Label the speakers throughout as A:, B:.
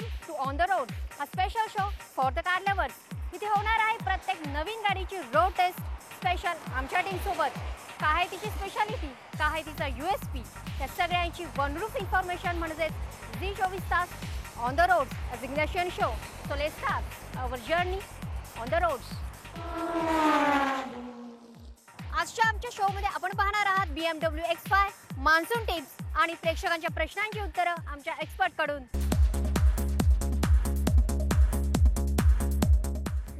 A: Welcome to on the road, हा special show for the car lovers. इथे होणार आहे प्रत्येक नवीन गाडीची रोड टेस्ट स्पेशल आमच्या टीम सोबत. काय आहे तिची स्पेशालिटी, काय आहे तिचा USP, त्या सगळ्यांची वनरूफ इन्फॉर्मेशन म्हणजे Z24 तास on the road a signature show. So let's start our journey on the roads. आजच्या आमच्या शो मध्ये आपण पाहणार आहात BMW X5 मान्सून टिप्स आणि प्रेक्षकांच्या प्रश्नांची उत्तरं आमच्या एक्सपर्ट कडून.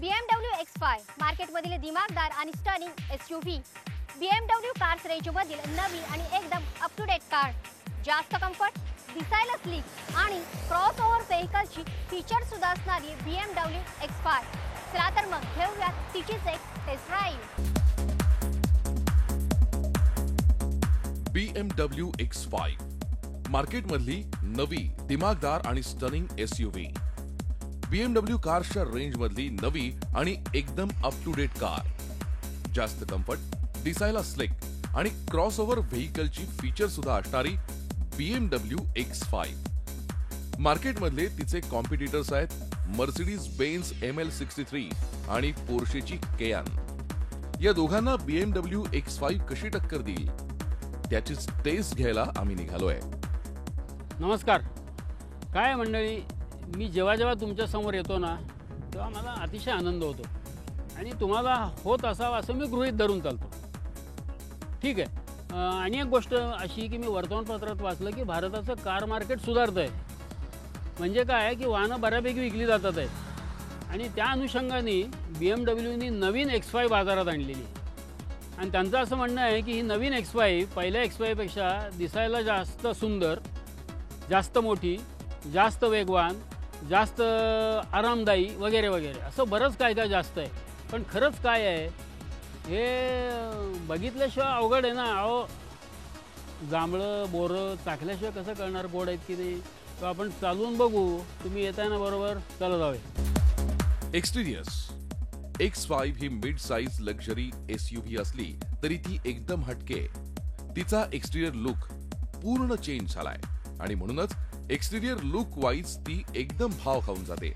A: BMW X5 मार्केटमधील दिमागदार आणि स्टनिंग SUV. BMW कार्स रेंजमधील नवी आणि एकदम अप टू डेट कार. जास्त कम्फर्ट, दिसायला स्लीक आणि क्रॉसओव्हर व्हेकलची फीचर सुद्धा असणारी BMW X5. चला तर मग घेऊयात तिचीच एक टेस्ट ड्राईव्ह.
B: BMW X5 मार्केटमधली नवी दिमागदार आणि स्टनिंग SUV. BMW कार्सच्या रेंजमधली नवी आणि एकदम अप टू डेट कार. जास्त कम्फर्ट, दिसायला स्लिक आणि क्रॉसओव्हर व्हेकलची फीचर सुद्धा असणारी BMW X5. मार्केटमधले तिचे कॉम्पिटिटर्स आहेत मर्सिडीज बेन्झ ML63 आणि पोर्शेची केयान. या दोघांना BMW X5 कशी टक्कर देईल त्याचीच टेस्ट घ्यायला आम्ही निघालोय.
C: नमस्कार. काय मंडळी, मी जेव्हा जेव्हा तुमच्या समोर येतो ना तेव्हा मला अतिशय आनंद होतो आणि तुम्हाला होत असावा असं मी गृहीत धरून चालतो. ठीक आहे. आणि एक गोष्ट अशी की मी वर्तमानपत्रात वाचलं की भारताचं कार मार्केट सुधारतं आहे. म्हणजे काय की वाहनं बऱ्यापैकी विकली जातात आहेत आणि त्या अनुषंगाने BMWनी नवीन X5 बाजारात आणलेली. आणि त्यांचं असं म्हणणं आहे की ही नवीन X5 पहिल्या X5पेक्षा दिसायला जास्त सुंदर, जास्त मोठी, जास्त वेगवान, जास्त आरामदायी वगैरे वगैरे असं बरंच काय काय जास्त आहे. पण खरंच काय आहे हे बघितल्याशिवाय अवघड आहे ना. अहो, जांभळं बोरं चाखल्याशिवाय कसं कळणार गोड आहेत की नाही. तर आपण चालवून बघू. तुम्ही येताय ना बरोबर, चला जाऊया.
B: एक्सटिरियर्स. X5 ही मिड साइज लक्झरी SUV असली तरी ती एकदम हटके. तिचा एक्सटिरियर लुक पूर्ण चेंज झालाय आणि म्हणूनच एक्सटिरियर लुक वाईज ती एकदम भाव खाऊन जाते.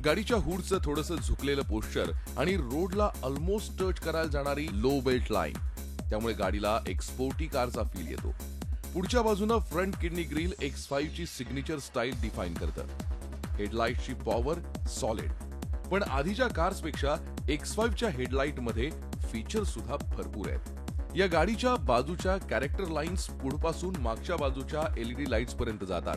B: गाडीच्या हुडचं थोडंसं झुकलेलं पोस्चर आणि रोडला ऑलमोस्ट टच करायला जाणारी लो बेल्ट लाईन, त्यामुळे गाडीला एक स्पोर्टी कारचा फील येतो. पुढच्या बाजूनं फ्रंट किडनी ग्रिल X5 ची सिग्नेचर स्टाईल डिफाईन करतं. हेडलाईटची पॉवर सॉलिड, पण आधीच्या कार्सपेक्षा X5च्या हेडलाईटमध्ये फीचर सुद्धा भरपूर आहेत. या गाडीच्या बाजूच्या कॅरेक्टर लाईन्स पुढपासून मागच्या बाजूच्या LED लाईट्स पर्यंत जातात,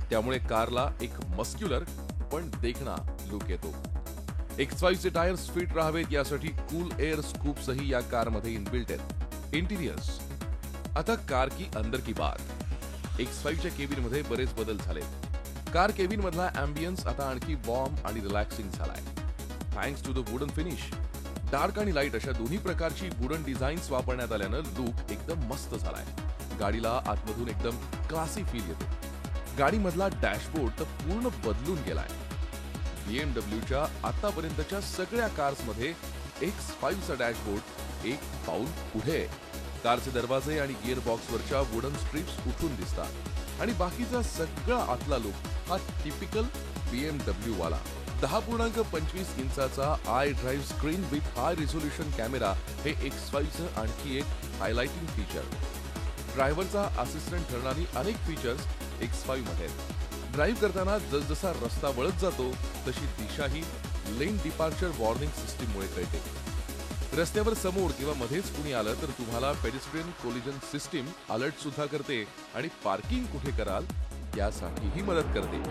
B: त्यामुळे कारला एक मस्क्युलर पण देखणा लुक येतो. X5चे टायर्स फिट राहावेत यासाठी कूल एअर स्कूप्सही या कारमध्ये इनबिल्ट आहेत. इंटिरियर्स. आता कार की अंदर की बात. X5च्या केबिनमध्ये बरेच बदल झालेत. कार केबिन मधला अँबियन्स आता आणखी वॉर्म आणि रिलॅक्सिंग झालाय. Thanks to the wooden finish. Dark आणि लाईट अशा दोन्ही प्रकारची वुडन डिझाईन्स वापरण्यात आल्यानं लुक एकदम मस्त झालाय. गाडीला आतमधून एकदम क्लासी फील येतो. गाडीमधला डॅशबोर्ड तर पूर्ण बदलून गेलाय. BMWच्या आतापर्यंतच्या सगळ्या कार्समध्ये X5चा डॅशबोर्ड एक पाऊल पुढे. कारचे दरवाजे आणि गिअर बॉक्सवरच्या वुडन स्ट्रिप्स उठून दिसतात आणि बाकीचा सगळा आतला लुक हा टिपिकल BMW वाला. 10.25 इंचाचा I drive screen with high resolution camera हे X5चं आणखी एक हायलाइटिंग फीचर. ड्रायव्हरचा असिस्टंट ठरणारी अनेक फीचर्स X5 मध्ये आहेत. ड्राईव्ह करताना जसजसा रस्ता वळत जातो तशी दिशाही लेन डिपार्चर वॉर्निंग सिस्टीममुळे कळते. रस्त्यावर समोर किंवा मध्येच कुणी आलं तर तुम्हाला पेडेस्ट्रियन कोलिजन सिस्टीम अलर्ट सुद्धा करते आणि पार्किंग कुठे कराल यासाठीही मदत करते.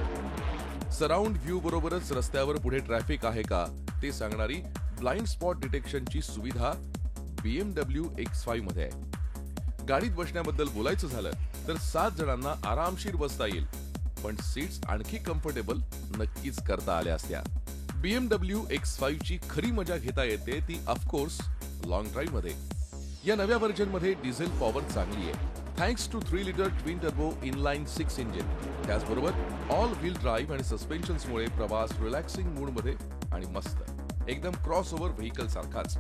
B: सराउंड व्ह्यू बरोबरच रस्त्यावर पुढे ट्रॅफिक आहे का ते सांगणारी ब्लाइंड स्पॉट डिटेक्शनची सुविधा BMW X5 मध्ये आहे. गाडीत बसण्याबद्दल बोलायचं झालं तर 7 जणांना आरामशीर बसता येईल, पण सीट्स आणखी कम्फर्टेबल नक्कीच करता आल्या असत्या. BMW X5 ची खरी मजा घेता येते ती ऑफकोर्स लॉंग ड्राईव्ह मध्ये. या नव्या व्हर्जन मध्ये डिझेल पॉवर चांगली आहे thanks to 3 litre twin turbo inline 6 engine. त्याचबरोबर ऑल व्हील ड्राईव्ह आणि सस्पेन्शन्समुळे प्रवास रिलॅक्सिंग मूड मध्ये आणि मस्त एकदम क्रॉसओव्हर व्हेकल सारखाच.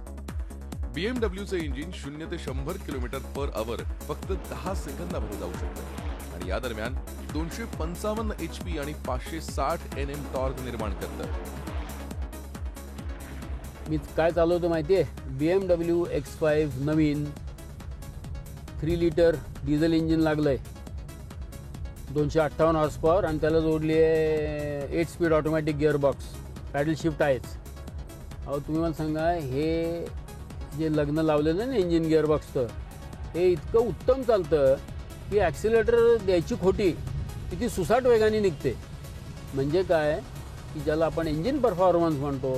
B: BMWचे इंजिन 0 ते 100 किलोमीटर पर आवर फक्त 10 सेकंदामध्ये जाऊ शकतं आणि या दरम्यान 255 HP आणि 560 Nm टॉर्क निर्माण करतं.
C: मी काय चालवतो माहिती आहे? BMW X5 नवीन 3 लिटर डिझेल इंजिन लागलं आहे, 258 हॉर्स पॉवर, आणि त्याला जोडली आहे 8 speed automatic gearbox, paddle shift आहेच. अहो तुम्ही मला सांगा, हे जे लग्न लावलेलं ना इंजिन गिअरबॉक्सचं, हे इतकं उत्तम चालतं की ॲक्सिलेटर द्यायची खोटी किती सुसाट वेगाने निघते. म्हणजे काय की ज्याला आपण इंजिन परफॉर्मन्स म्हणतो,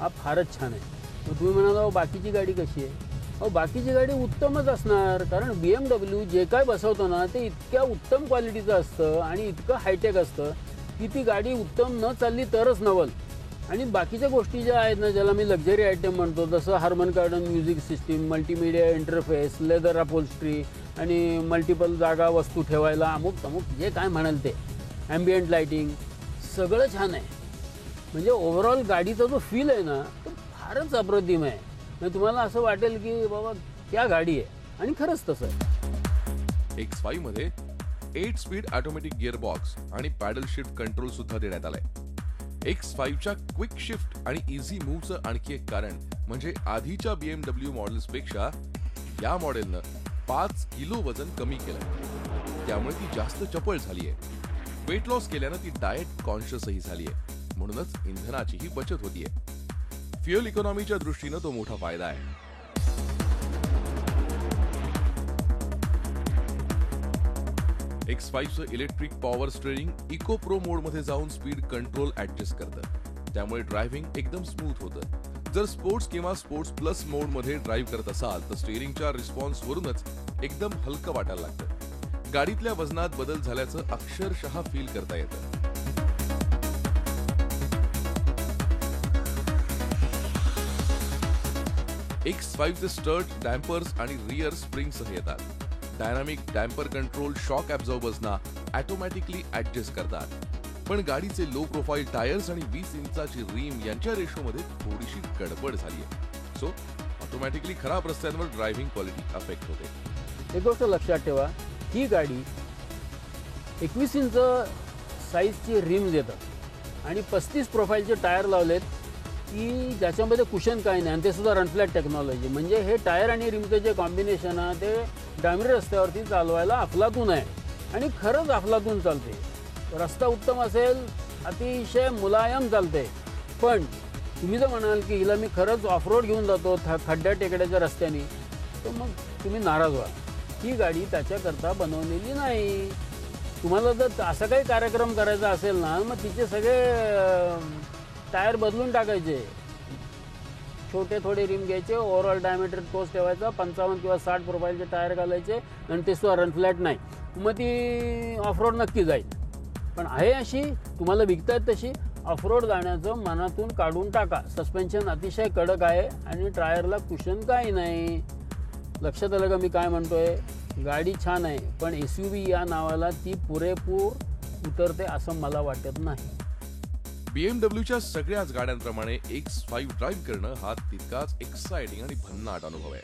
C: हा फारच छान आहे. मग तुम्ही म्हणाला बाकीची गाडी कशी आहे? अहो बाकीची गाडी उत्तमच असणार, कारण BMW जे काय बसवतो ना ते इतक्या उत्तम क्वालिटीचं असतं आणि इतकं हायटेक असतं की ती गाडी उत्तम न चालली तरच नवल. आणि बाकीच्या गोष्टी ज्या आहेत ना, ज्याला मी लक्झरी आयटम म्हणतो, जसं Harman Kardon music system, multimedia interface, leather upholstery आणि मल्टिपल जागा वस्तू ठेवायला अमुक तमुक जे काय म्हणाल ते, ॲम्बियंट लाईटिंग, सगळं छान आहे. म्हणजे ओव्हरऑल गाडीचा जो फील आहे ना तो फारच अप्रतिम आहे. म्हणजे तुम्हाला असं वाटेल की बाबा क्या गाडी आहे, आणि खरंच तसं आहे.
B: X5 मध्ये 8 स्पीड ऑटोमॅटिक गिअरबॉक्स आणि पॅडल शिफ्ट कंट्रोल सुद्धा देण्यात आलाय. X5च्या क्विक शिफ्ट आणि इझी मूव्हचं आणखी एक कारण म्हणजे आधीच्या BMW मॉडेल्सपेक्षा या मॉडेलनं 5 किलो वजन कमी केलंय. त्यामुळे ती जास्त चपळ झालीय. वेट लॉस केल्यानं ती डाएट कॉन्शियसही झालीय. म्हणूनच इंधनाचीही बचत होतीये. फ्युएल इकॉनॉमीच्या दृष्टीनं तो मोठा फायदा आहे. X5चं electric power steering eco pro mode मध्ये जाऊन स्पीड कंट्रोल ऍडजस्ट करतं. त्यामुळे ड्रायव्हिंग एकदम स्मूथ होतं. जर स्पोर्ट्स किंवा स्पोर्ट्स प्लस मोड मध्ये ड्राईव्ह करत असाल तर स्टीअरिंगच्या रिस्पॉन्स वरूनच एकदम हलकं वाटायला लागतं. गाडीतल्या वजनात बदल झाल्याचं अक्षरशः फील करता येतं. X5चे स्टर्ट, डॅम्पर्स आणि रिअर स्प्रिंगसह येतात. डायनामिक डॅम्पर कंट्रोल शॉक ॲब्झॉर्बर्सना ऑटोमॅटिकली ऍडजस्ट करतात. पण गाडीचे लो प्रोफाईल टायर्स आणि 20 इंचाची रिम यांच्या रेशोमध्ये थोडीशी गडबड झाली आहे. सो ऑटोमॅटिकली खराब रस्त्यांवर ड्रायव्हिंग क्वालिटी अफेक्ट होते.
C: एक गोष्ट लक्षात ठेवा, ही गाडी 21 इंच साईजची रिम्स येतात आणि 35 प्रोफाईलचे टायर लावलेत की ज्याच्यामध्ये कुशन काही नाही, आणि ते सुद्धा रनफ्लॅट टेक्नॉलॉजी. म्हणजे हे टायर आणि रिमचं जे कॉम्बिनेशन आहे ते डांबरी रस्त्यावरती चालवायला अफलातून आहे, आणि खरंच अफलातून चालते. रस्ता उत्तम असेल, अतिशय मुलायम चालते. पण तुम्ही जर म्हणाल की हिला मी खरंच ऑफरोड घेऊन जातो खड्ड्या टेकड्याच्या रस्त्याने, तर मग तुम्ही नाराज व्हा. ही गाडी त्याच्याकरता बनवलेली नाही. तुम्हाला जर असा काही कार्यक्रम करायचा असेल ना, मग तिचे सगळे टायर बदलून टाकायचे, छोटे थोडे रिम घ्यायचे, ओव्हरऑल डायमीटर तोच ठेवायचा, 55 किंवा 60 प्रोफाईलचे टायर घालायचे, आणि ते सुद्धा रनफ्लॅट नाही. मग ती ऑफरोड नक्की जाईल. पण आहे अशी, तुम्हाला विकतायत तशी, ऑफरोड जाण्याचं मनातून काढून टाका. सस्पेन्शन अतिशय कडक आहे आणि टायरला कुशन काही नाही. लक्षात आलं का मी काय म्हणतोय? गाडी छान आहे, पण SUV या नावाला ती पुरेपूर उतरते असं मला वाटत नाही.
B: BMWच्या सगळ्याच गाड्यांप्रमाणे X5 ड्राईव्ह करणं हा तितकाच एक्साइटिंग आणि भन्नाट अनुभव आहे.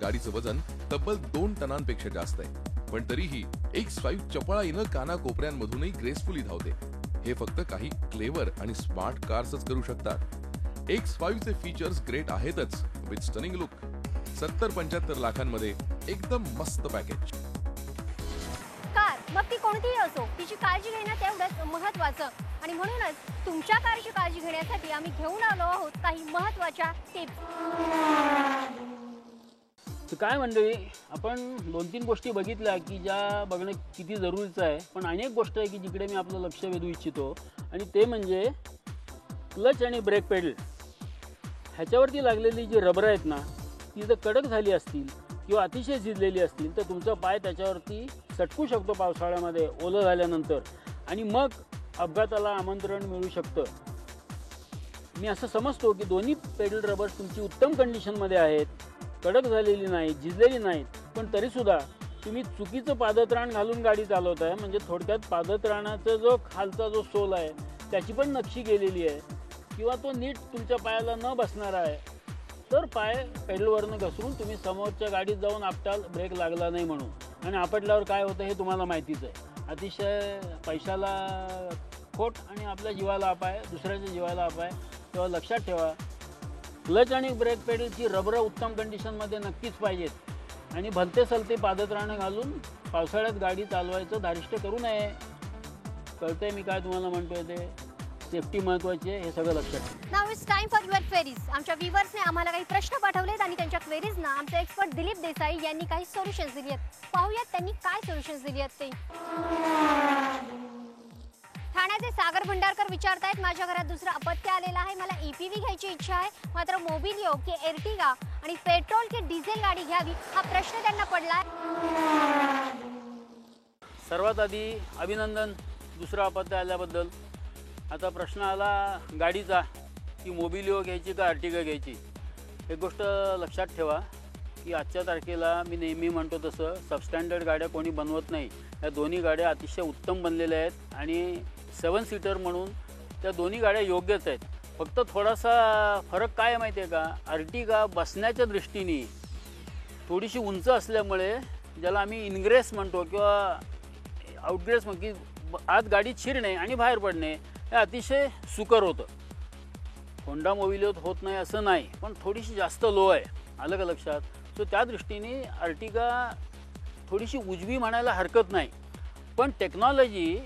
B: गाडीचं वजन तब्बल 2 टनांपेक्षा जास्त आहे, पण तरीही X5 चपळाईनं कानाकोपऱ्यांमधूनही ग्रेसफुली धावते. हे फक्त काही क्लेवर आणि स्मार्ट कार्सच करू शकतात. X5चे फीचर्स ग्रेट आहेतच, विथ स्टनिंग लुक. 70-75 लाखांमध्ये एकदम मस्त पॅकेज.
A: कार मग ती कोणतीही असो, तिची काळजी घेणं तेवढंच महत्त्वाचं. आणि म्हणूनच तुमच्या कारची काळजी घेण्यासाठी आम्ही घेऊन आलो आहोत काही महत्त्वाच्या टिप्स.
C: तर काय मंडळी, आपण 2-3 गोष्टी बघितल्या की ज्या बघणं किती जरुरीचं आहे. पण अनेक गोष्ट आहे की जिकडे मी आपलं लक्ष वेधू इच्छितो, आणि ते म्हणजे क्लच आणि ब्रेक पेडल. ह्याच्यावरती लागलेली जी रबर आहेत ना, ती जर कडक झाली असतील किंवा अतिशय झिजलेली असतील तर तुमचा पाय त्याच्यावरती सटकू शकतो पावसाळ्यामध्ये ओलं झाल्यानंतर, आणि मग अपघाताला आमंत्रण मिळू शकतं. मी असं समजतो की दोन्ही पेडल रबर्स तुमची उत्तम कंडिशनमध्ये आहेत, कडक झालेली नाहीत, झिजलेली नाहीत, पण तरीसुद्धा तुम्ही चुकीचं पादत्राण घालून गाडी चालवत आहे. म्हणजे थोडक्यात पादत्राणाचा जो खालचा जो सोल आहे त्याची पण नक्षी गेलेली आहे, किंवा तो नीट तुमच्या पायाला न बसणारा आहे, तर पाय पेडलवरनं घसरून तुम्ही समोरच्या गाडीत जाऊन आपटाल ब्रेक लागला नाही म्हणून, आणि आपटल्यावर काय होतं हे तुम्हाला माहितीच आहे. अतिशय पैशाला खोट आणि आपल्या जीवाला अपाय, दुसऱ्याच्या जीवाला अपाय. तेव्हा लक्षात ठेवा, क्लच आणि ब्रेक पेडलची रबरं उत्तम कंडिशनमध्ये नक्कीच पाहिजेत आणि भलते सलते पादत्राणं घालून पावसाळ्यात गाडी चालवायचं धारिष्ट करू नये. कळतंय मी काय तुम्हाला म्हणतोय ते? सेफ्टी महत्त्वाची आहे, हे सगळं लक्षात ठेवा.
A: Now it's time for your queries. आमच्या व्ह्युअर्सने आम्हाला काही प्रश्न पाठवलेत आणि त्यांच्या क्वेरीजना आमचे एक्सपर्ट दिलीप देसाई यांनी काही सोल्युशन्स दिली आहेत. पाहूयात त्यांनी काय सोल्युशन्स दिली आहेत ते. ठाण्याचे सागर भंडारकर विचारतायत, माझ्या घरात दुसरं अपत्य आलेलं आहे, मला EPV घ्यायची इच्छा आहे, मात्र मोबिलिओ की एर्टिगा आणि पेट्रोल की डिझेल गाडी घ्यावी हा प्रश्न त्यांना पडलाय.
C: सर्वात आधी अभिनंदन दुसरं अपत्य आल्याबद्दल. आता प्रश्न आला गाडीचा की मोबिलिओ घ्यायची का अर्टिगा घ्यायची. एक गोष्ट लक्षात ठेवा की आजच्या तारखेला मी नेहमी म्हणतो तसं सबस्टँडर्ड गाड्या कोणी बनवत नाही. या दोन्ही गाड्या अतिशय उत्तम बनलेल्या आहेत आणि 7 सीटर म्हणून त्या दोन्ही गाड्या योग्यच आहेत. फक्त थोडासा फरक काय आहे माहिती आहे का, अर्टिगा बसण्याच्या दृष्टीने थोडीशी उंच असल्यामुळे ज्याला आम्ही इनग्रेस म्हणतो किंवा आउटग्रेस म्हणतो की आत गाडीत शिरणे आणि बाहेर पडणे हे अतिशय सुकर होतं. होंडा मोबिलिओत होत नाही असं नाही, पण थोडीशी जास्त लो आहे. आलं का लक्षात? सो त्या दृष्टीने अर्टिगा थोडीशी उजवी म्हणायला हरकत नाही, पण टेक्नॉलॉजी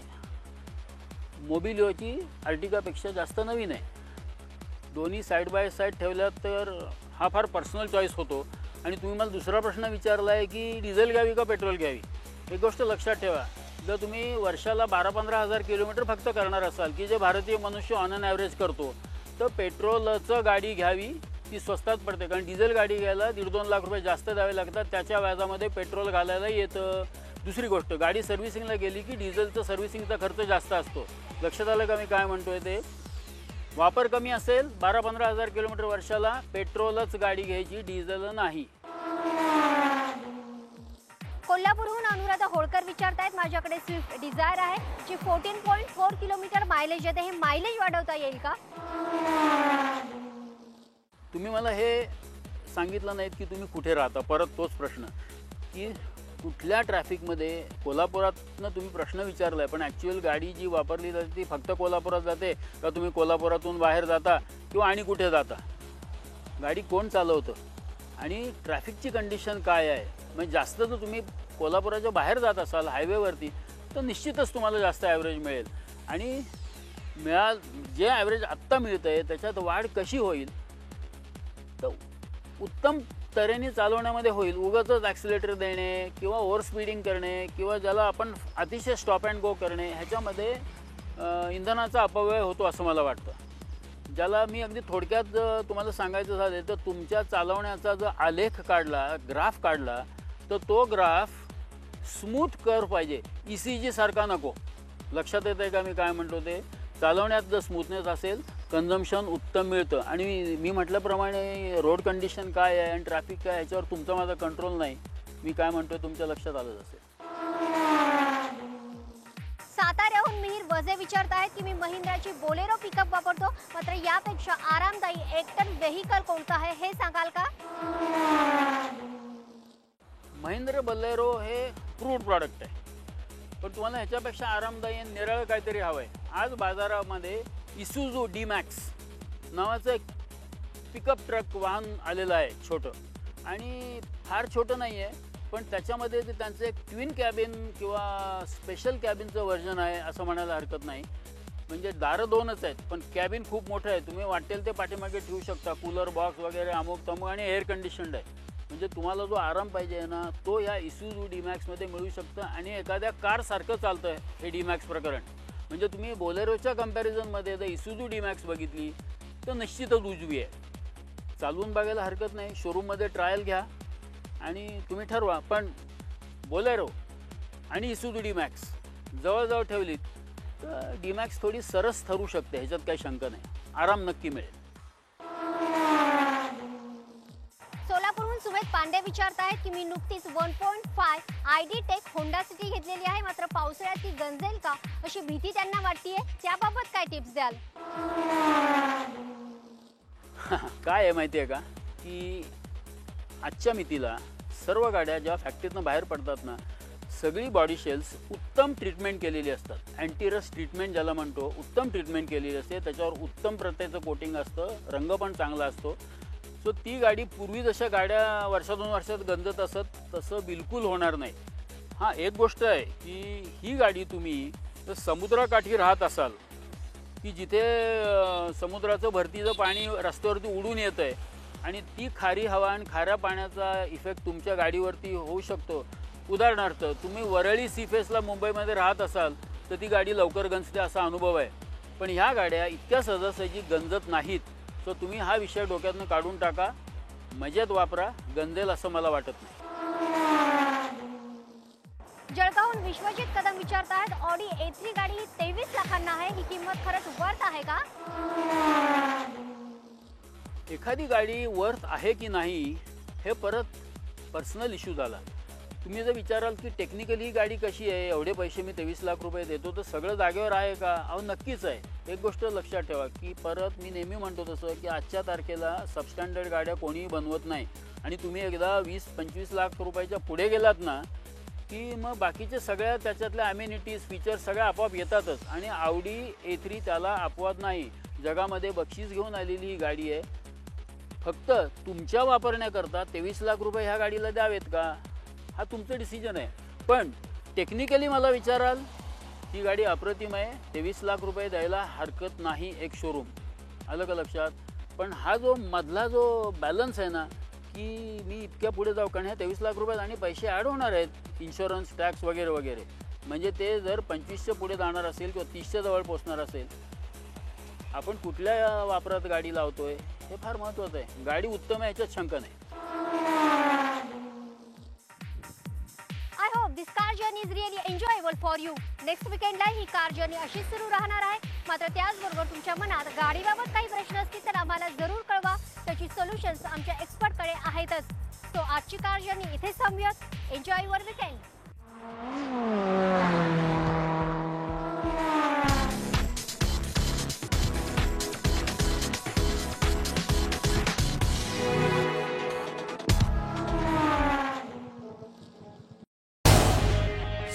C: मोबिलिओची अर्टिगापेक्षा जास्त नवीन आहे. दोन्ही साईड बाय साईड ठेवल्या तर हा फार पर्सनल चॉईस होतो. आणि तुम्ही मला दुसरा प्रश्न विचारला आहे की डिझेल घ्यावी का पेट्रोल घ्यावी. एक गोष्ट लक्षात ठेवा, जर तुम्ही वर्षाला 12-15 हजार किलोमीटर फक्त करणार असाल की जे भारतीय मनुष्य ऑन अन ॲव्हरेज करतो, तर पेट्रोलचं गाडी घ्यावी, ती स्वस्तात पडते. कारण डिझेल गाडी घ्यायला 1.5-2 लाख रुपये जास्त द्यावे लागतात, त्याच्या व्याजामध्ये पेट्रोल घालायला येतं. दुसरी गोष्ट, गाडी सर्व्हिसिंगला गेली की डिझेलचं सर्व्हिसिंगचा खर्च जास्त असतो. लक्षात आलं का मी काय म्हणतोय ते? वापर कमी असेल 12-15 हजार किलोमीटर वर्षाला पेट्रोलच गाडी घ्यायची, डिझेल नाही.
A: कोल्हापूरहून अनुराधा होळकर विचारतायत, माझ्याकडे स्विफ्ट डिझायर आहे जी 14.4 किलोमीटर मायलेज येते, हे मायलेज वाढवता येईल का?
C: तुम्ही मला हे सांगितलं नाहीत की तुम्ही कुठे राहता. परत तोच प्रश्न की कुठल्या ट्रॅफिकमध्ये. कोल्हापुरातनं तुम्ही प्रश्न विचारला आहे, पण ॲक्च्युअल गाडी जी वापरली जाते ती फक्त कोल्हापुरात जाते का तुम्ही कोल्हापुरातून बाहेर जाता किंवा आणि कुठे जाता? गाडी कोण चालवतं आणि ट्रॅफिकची कंडिशन काय आहे. म्हणजे जास्त जर तुम्ही कोल्हापुराच्या बाहेर जात असाल हायवेवरती तर निश्चितच तुम्हाला जास्त ॲव्हरेज मिळेल. आणि जे ॲव्हरेज आत्ता मिळतं आहे त्याच्यात वाढ कशी होईल, तर उत्तम तऱ्हेने चालवण्यामध्ये होईल. उगाचच ॲक्सिलेटर देणे किंवा ओव्हर स्पीडिंग करणे किंवा ज्याला आपण अतिशय स्टॉप अँड गो करणे, ह्याच्यामध्ये इंधनाचा अपव्यय होतो असं मला वाटतं. ज्याला मी अगदी थोडक्यात तुम्हाला सांगायचं झालं तर तुमच्या चालवण्याचा जर आलेख काढला, ग्राफ काढला, तर तो ग्राफ स्मूथ कर्व पाहिजे, ECG सारखा नको. लक्षात येतं आहे का मी काय म्हणतो ते? चालवण्यात जर स्मूथनेस असेल कन्झम्पशन उत्तम मिळतं. आणि मी म्हटल्याप्रमाणे रोड कंडिशन काय आहे आणि ट्रॅफिक काय ह्याच्यावर तुमचा माझा कंट्रोल नाही. मी काय म्हणतो तुमच्या लक्षात आलंच असेल.
A: साताऱ्याहून मिहीर वजे विचारतायत की मी महिंद्राची बोलेरो पिकअप वापरतो, मात्र यापेक्षा आरामदायी 1 टन व्हेकल कोणतं आहे हे सांगाल का?
C: महिंद्रा बोलेरो हे क्रूड प्रॉडक्ट आहे, पण तुम्हाला ह्याच्यापेक्षा आरामदायी आणि निराळं काहीतरी हवं आहे. आज बाजारामध्ये इसूझू D-Max नावाचं एक पिकअप ट्रक वाहन आलेलं आहे, छोटं. आणि फार छोटं नाही आहे, पण त्याच्यामध्ये ते त्यांचं एक ट्विन कॅबिन किंवा स्पेशल कॅबिनचं व्हर्जन आहे असं म्हणायला हरकत नाही. म्हणजे दारं 2च आहेत, पण कॅबिन खूप मोठं आहे. तुम्ही वाटेल ते पाठीमागे ठेवू शकता, कूलर बॉक्स वगैरे अमुक तमुक, आणि एअर कंडिशन्ड आहे. म्हणजे तुम्हाला जो आराम पाहिजे आहे ना, तो या इसूझू D-Maxमध्ये मिळू शकतं. आणि एखाद्या कारसारखं चालतं आहे हे D-Max प्रकरण. म्हणजे तुम्ही बोलेरोच्या कंपॅरिझनमध्ये जर इसूझू D-Max बघितली तर निश्चितच उजवी आहे. चालवून बघायला हरकत नाही, शोरूममध्ये ट्रायल घ्या आणि तुम्ही ठरवा. पण बोलेरो आणि इसूझू D-Max जवळजवळ ठेवलीत तर D-Max थोडी सरस ठरू शकते, ह्याच्यात काही शंका नाही. आराम नक्की मिळेल.
A: सोलापूरहून सुमेध पांडे विचारतायत की मी नुकतीच 1.5 ID टेक होंडा सिटी घेतलेली आहे, मात्र पावसाळ्यात ती गंजेल का अशी भीती त्यांना वाटते. त्याबाबत काय टिप्स द्याल?
C: काय आहे माहिती आहे का की आजच्या मितीला सर्व गाड्या जेव्हा फॅक्टरीतनं बाहेर पडतात ना, सगळी बॉडी शेल्स उत्तम ट्रीटमेंट केलेली असतात. अँटीरस्ट ट्रीटमेंट ज्याला म्हणतो, उत्तम ट्रीटमेंट केलेली असते. त्याच्यावर उत्तम प्रतीचं कोटिंग असतं, रंग पण चांगला असतो. सो ती गाडी पूर्वी जशा गाड्या वर्षा 2 वर्षात गंजत असत तसं बिलकुल होणार नाही. हां, एक गोष्ट आहे की ही गाडी तुम्ही जर समुद्राकाठी राहत असाल की जिथे समुद्राचं भरतीचं पाणी रस्त्यावरती उडून येतं आहे आणि ती खारी हवा आणि खाऱ्या पाण्याचा इफेक्ट तुमच्या गाडीवरती होऊ शकतो. उदाहरणार्थ तुम्ही वरळी सीफेसला मुंबईमध्ये राहत असाल तर ती गाडी लवकर गंजते असा अनुभव आहे. पण ह्या गाड्या इतक्या सहजासहजी गंजत नाहीत. सो तुम्ही हा विषय डोक्यातनं काढून टाका, मजेत वापरा, गंजेल असं मला वाटत नाही.
A: जळगावहून विश्वजित कदम विचारतायत, ऑडी A3 गाडी 23 लाखांना आहे, ही किंमत खरंच वर्थ आहे का?
C: एखादी गाडी वर्थ आहे की नाही हे परत पर्सनल इश्यू झाला. तुम्ही जर विचाराल की टेक्निकली ही गाडी कशी आहे, एवढे पैसे मी 23 लाख रुपये देतो तर सगळं जागेवर आहे का? अहो नक्कीच आहे. एक गोष्ट लक्षात ठेवा की परत मी नेहमी म्हणतो तसं की आजच्या तारखेला सबस्टँडर्ड गाड्या कोणीही बनवत नाही आणि तुम्ही एकदा 20-25 लाख रुपयाच्या पुढे गेलात ना की मग बाकीचे सगळ्या त्याच्यातल्या अमेनिटीज फीचर्स सगळ्या आपोआप येतातच. आणि Audi A3 त्याला अपवाद नाही. जगामध्ये बक्षीस घेऊन आलेली ही गाडी आहे. फक्त तुमच्या वापरण्याकरता 23 लाख रुपये ह्या गाडीला द्यावेत का, हा तुमचं डिसिजन आहे. पण टेक्निकली मला विचाराल, ही गाडी अप्रतिम आहे. 23 लाख रुपये द्यायला हरकत नाही एक शोरूम. आलं का लक्षात? पण हा जो मधला जो बॅलन्स आहे ना की मी इतक्या पुढे जाऊ, कारण ह्या 23 लाख रुपयात आणि पैसे ॲड होणार आहेत, इन्शुरन्स, टॅक्स वगैरे वगैरे. म्हणजे ते जर 25च्या पुढे जाणार असेल किंवा 30च्या जवळ पोचणार असेल, आपण कुठल्या वापरात गाडी लावतोय हे फार महत्त्वाचं आहे. गाडी उत्तम आहे याच्यात शंका नाही.
A: I hope this car journey is really enjoyable for you. Next वीकेंडला ही कार जर्नी अशीच सुरू राहणार आहे. मात्र त्याचबरोबर तुमच्या मनात गाडीबाबत काही प्रश्न असतील तर आम्हाला जरूर कळवा. त्याची सोल्युशन्स आमच्या एक्सपर्टकडे आहेतच. सो आजची कार जर्नी इथेच थांबूयात. Enjoy your weekend.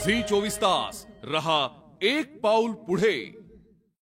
B: झी 24 तास रहा एक पाऊल पुढे.